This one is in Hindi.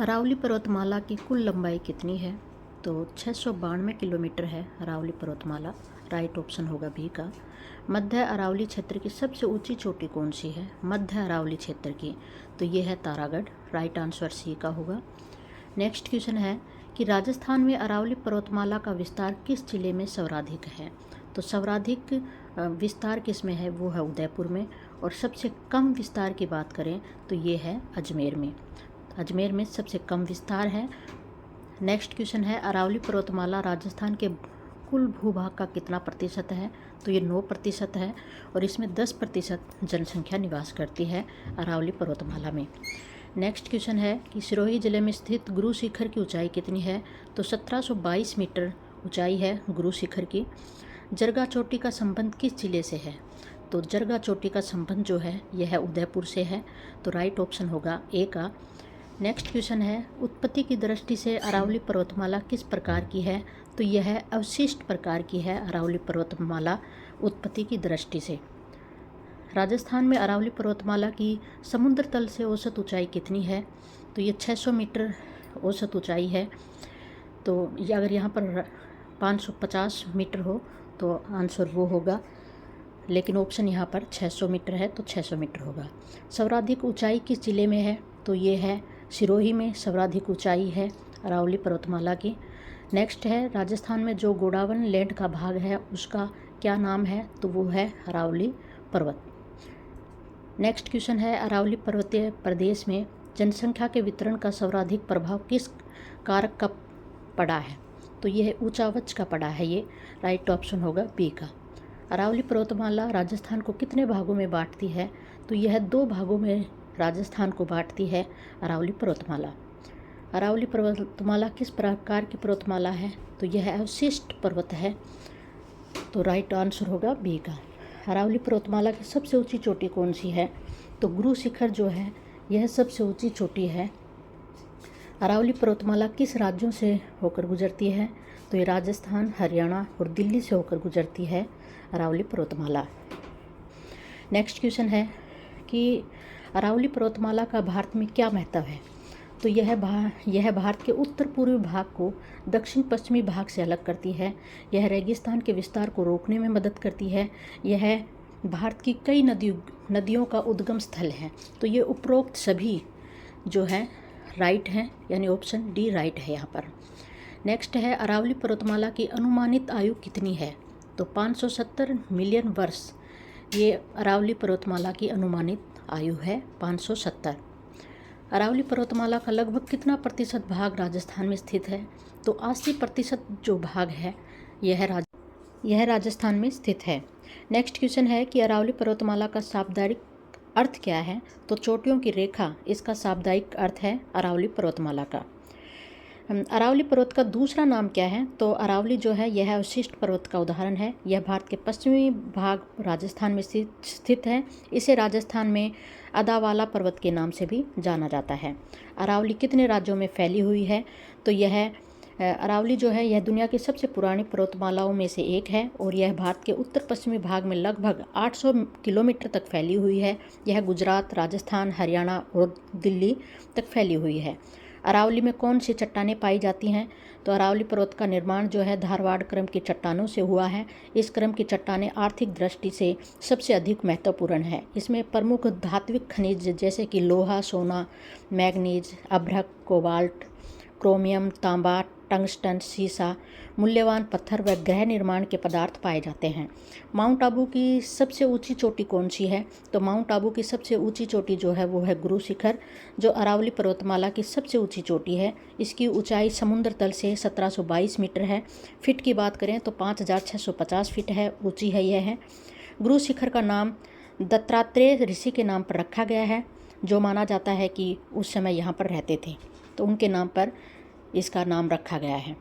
अरावली पर्वतमाला की कुल लंबाई कितनी है? तो 692 किलोमीटर है अरावली पर्वतमाला। राइट ऑप्शन होगा बी का। मध्य अरावली क्षेत्र की सबसे ऊंची चोटी कौन सी है? मध्य अरावली क्षेत्र की, तो ये है तारागढ़। राइट आंसर सी का होगा। नेक्स्ट क्वेश्चन है कि राजस्थान में अरावली पर्वतमाला का विस्तार किस जिले में सर्वाधिक है? तो सर्वाधिक विस्तार किस में है? वो है उदयपुर में। और सबसे कम विस्तार की बात करें तो ये है अजमेर में। अजमेर में सबसे कम विस्तार है। नेक्स्ट क्वेश्चन है अरावली पर्वतमाला राजस्थान के कुल भूभाग का कितना प्रतिशत है? तो ये 9% है और इसमें 10% जनसंख्या निवास करती है अरावली पर्वतमाला में। नेक्स्ट क्वेश्चन है कि सिरोही जिले में स्थित गुरु शिखर की ऊंचाई कितनी है? तो 1722 मीटर ऊंचाई है गुरु शिखर की। जरगा चोटी का संबंध किस जिले से है? तो जरगा चोटी का संबंध जो है यह है उदयपुर से है। तो राइट ऑप्शन होगा ए का। नेक्स्ट क्वेश्चन है उत्पत्ति की दृष्टि से अरावली पर्वतमाला किस प्रकार की है? तो यह अवशिष्ट प्रकार की है अरावली पर्वतमाला उत्पत्ति की दृष्टि से। राजस्थान में अरावली पर्वतमाला की समुद्र तल से औसत ऊंचाई कितनी है? तो ये 600 मीटर औसत ऊंचाई है। तो ये अगर यहाँ पर 550 मीटर हो तो आंसर वो होगा, लेकिन ऑप्शन यहाँ पर 600 मीटर है तो 600 मीटर होगा। सर्वाधिक ऊंचाई किस जिले में है? तो ये है सिरोही में सर्वाधिक ऊंचाई है अरावली पर्वतमाला की। नेक्स्ट है राजस्थान में जो गोंडावन लैंड का भाग है उसका क्या नाम है? तो वो है अरावली पर्वत। नेक्स्ट क्वेश्चन है अरावली पर्वतीय प्रदेश में जनसंख्या के वितरण का सर्वाधिक प्रभाव किस कारक का पड़ा है? तो यह ऊंचावच का पड़ा है ये। राइट ऑप्शन होगा बी का। अरावली पर्वतमाला राजस्थान को कितने भागों में बांटती है? तो यह 2 भागों में राजस्थान को बांटती है अरावली पर्वतमाला। अरावली पर्वतमाला किस प्रकार की पर्वतमाला है? तो यह अवशिष्ट पर्वत है। तो राइट आंसर होगा बी का। अरावली पर्वतमाला की सबसे ऊंची चोटी कौन सी है? तो गुरु शिखर जो है यह सबसे ऊंची चोटी है। अरावली पर्वतमाला किस राज्यों से होकर गुजरती है? तो ये राजस्थान, हरियाणा और दिल्ली से होकर गुजरती है अरावली पर्वतमाला। नेक्स्ट क्वेश्चन है कि अरावली पर्वतमाला का भारत में क्या महत्व है? तो यह भारत के उत्तर पूर्वी भाग को दक्षिण पश्चिमी भाग से अलग करती है। यह रेगिस्तान के विस्तार को रोकने में मदद करती है। यह भारत की कई नदियों का उद्गम स्थल है। तो ये उपरोक्त सभी जो है राइट हैं, यानी ऑप्शन डी राइट है यहाँ पर। नेक्स्ट है अरावली पर्वतमाला की अनुमानित आयु कितनी है? तो 570 मिलियन वर्ष ये अरावली पर्वतमाला की अनुमानित आयु है 570। अरावली पर्वतमाला का लगभग कितना प्रतिशत भाग राजस्थान में स्थित है? तो 80% जो भाग है यह राजस्थान में स्थित है। नेक्स्ट क्वेश्चन है कि अरावली पर्वतमाला का शाब्दिक अर्थ क्या है? तो चोटियों की रेखा इसका शाब्दिक अर्थ है अरावली पर्वतमाला का। अरावली पर्वत का दूसरा नाम क्या है? तो अरावली जो है यह अवशिष्ट पर्वत का उदाहरण है। यह भारत के पश्चिमी भाग राजस्थान में स्थित है। इसे राजस्थान में अदावाला पर्वत के नाम से भी जाना जाता है। अरावली कितने राज्यों में फैली हुई है? तो यह अरावली जो है यह दुनिया की सबसे पुरानी पर्वतमालाओं में से एक है और यह भारत के उत्तर पश्चिमी भाग में लगभग 800 किलोमीटर तक फैली हुई है। यह गुजरात, राजस्थान, हरियाणा और दिल्ली तक फैली हुई है। अरावली में कौन सी चट्टानें पाई जाती हैं? तो अरावली पर्वत का निर्माण जो है धारवाड़ क्रम की चट्टानों से हुआ है। इस क्रम की चट्टानें आर्थिक दृष्टि से सबसे अधिक महत्वपूर्ण है। इसमें प्रमुख धात्विक खनिज जैसे कि लोहा, सोना, मैग्नीज, अभ्रक, कोबाल्ट, क्रोमियम, तांबा, टंगस्टन, सीसा, मूल्यवान पत्थर व गृह निर्माण के पदार्थ पाए जाते हैं। माउंट आबू की सबसे ऊंची चोटी कौन सी है? तो माउंट आबू की सबसे ऊंची चोटी जो है वो है गुरु शिखर, जो अरावली पर्वतमाला की सबसे ऊंची चोटी है। इसकी ऊंचाई समुद्र तल से 1722 मीटर है। फिट की बात करें तो 5650 फीट है, ऊंची है यह है। गुरु शिखर का नाम दत्तात्रेय ऋषि के नाम पर रखा गया है, जो माना जाता है कि उस समय यहाँ पर रहते थे, तो उनके नाम पर इसका नाम रखा गया है।